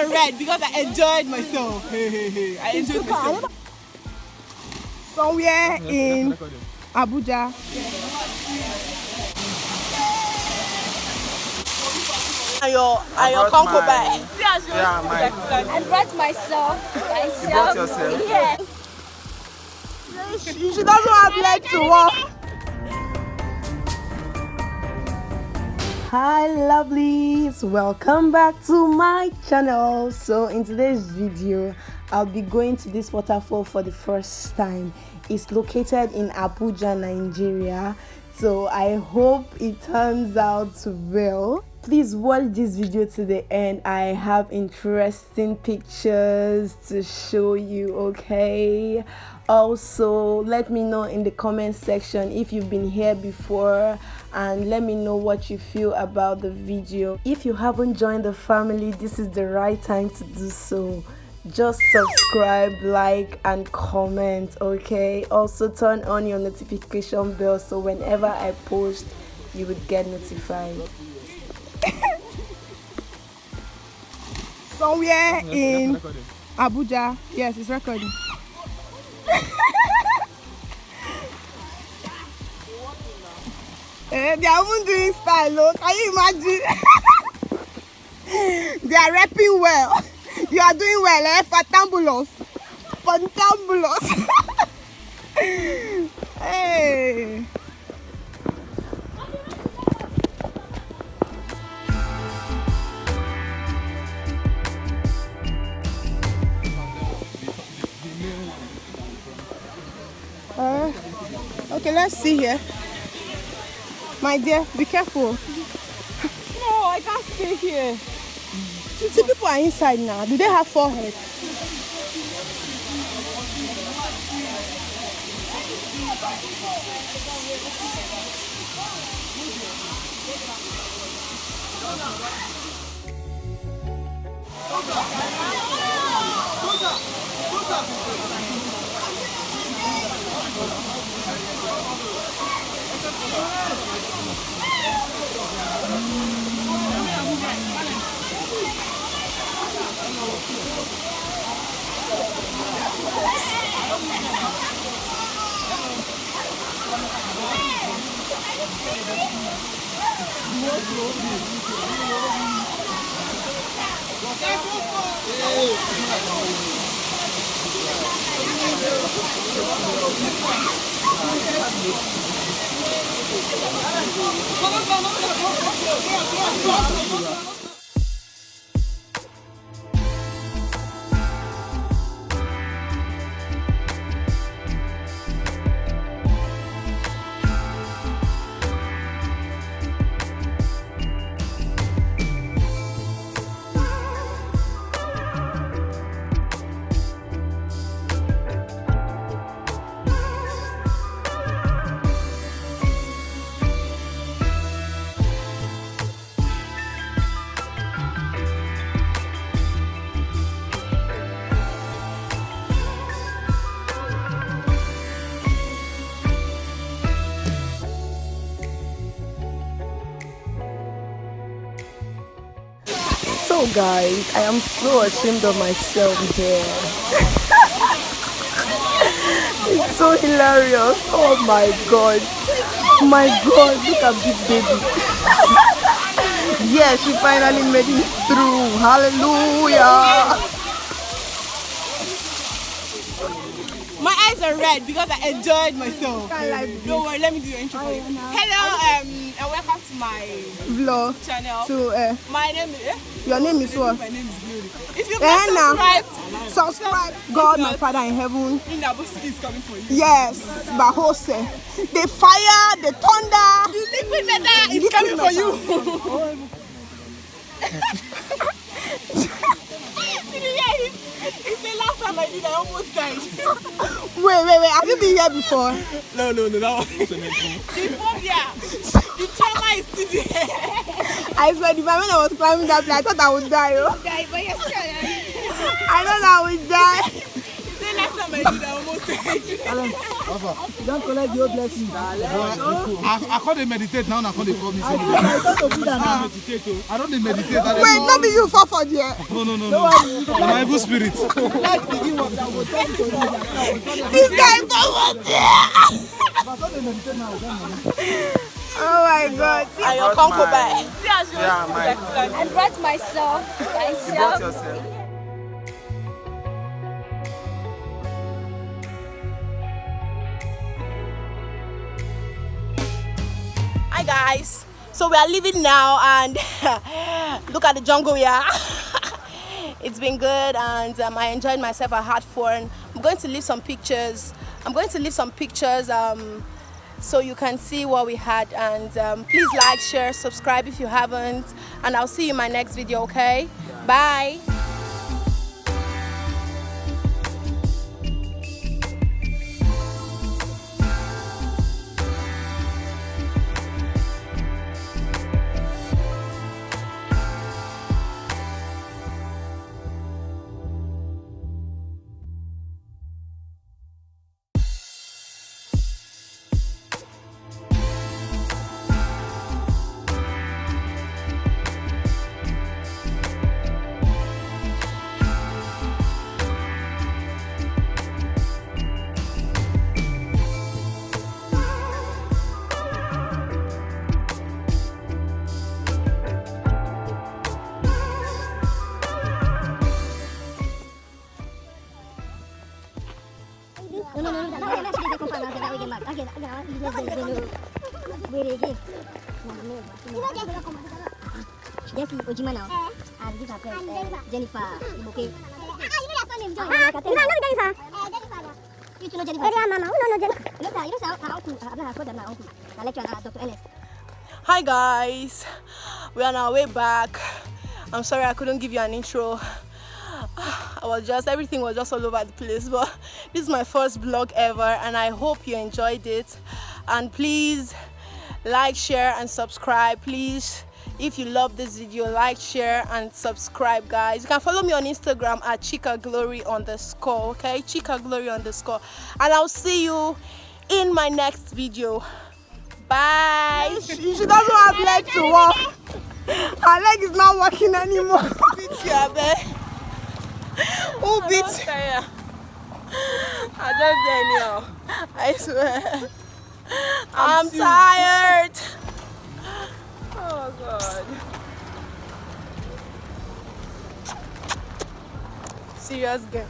are red because I enjoyed myself. I enjoyed myself. Somewhere in Abuja. And your concubine. I brought myself. You brought yourself? Yes. She doesn't have leg to walk. Hi lovelies, welcome back to my channel. So in today's video I'll be going to this waterfall for the first time. It's located in Abuja, Nigeria, so I hope it turns out well. Please watch this video to the end. I have interesting pictures to show you, okay? Also, let me know in the comment section if you've been here before, and let me know what you feel about the video. If you haven't joined the family, this is the right time to do so. Just subscribe, like and comment, okay? Also turn on your notification bell so whenever I post you would get notified. Somewhere in Abuja. Yes, it's recording. They are even doing style, look. Can you imagine? They are rapping well. You are doing well, eh? Fatambulos. Fantambulos. Hey. Okay, let's see here. My dear, be careful. No, I can't stay here. See, people are inside now. Do they have forehead? So guys, I am so ashamed of myself here. It's so hilarious. Oh my god. My god, look at this baby. Yeah, she finally made it through. Hallelujah. My eyes are red because I enjoyed myself. Don't worry, let me do your intro for you. Hello, and welcome to my Vlog channel. So, my name is. your name is what? My name is Glory. If you can Subscribe. God, my Father in heaven. Inabosi is coming for you. Yes, Bahose. The fire, the thunder. The liquid metal is coming for you. Did you hear him? It's the last time I did, I almost died. Wait. Have you been here before? No, that was the phobia. The trauma is still there. I swear, the moment I was climbing that place, I thought I would die. Oh. Die, but you're still I thought I would die. The last time my dude, I almost died. You don't collect your blessing. I can't meditate now. I can't call me. I don't meditate. Wait, not be you for there. No. My evil spirit. This guy for there. Oh my God. And your concubine. Yeah, I brought myself. You brought yourself. Hi guys, so we are leaving now and look at the jungle here. It's been good and I enjoyed myself. I had fun. I'm going to leave some pictures. So you can see what we had, and please like, share, subscribe if you haven't, and I'll see you in my next video. Okay, bye. Jesse Ojima now. And this is her friend, Jennifer. Okay. You know that name, Joy. You know Jennifer. You know Jennifer. Mama. No, Jennifer. You know her uncle. I told them my uncle. The lecturer, Dr. Ellis. Hi guys, we are on our way back. I'm sorry I couldn't give you an intro. Everything was just all over the place, but this is my first vlog ever and I hope you enjoyed it. And please like, share and subscribe. Please, if you love this video, like, share and subscribe, guys. You can follow me on Instagram at chicaglory_, okay, chicaglory_, and I'll see you in my next video. Bye. She doesn't have leg to walk. Her leg is not working anymore. Who beats you? I just did anyhow. I swear. I'm tired. Oh God. Serious girl.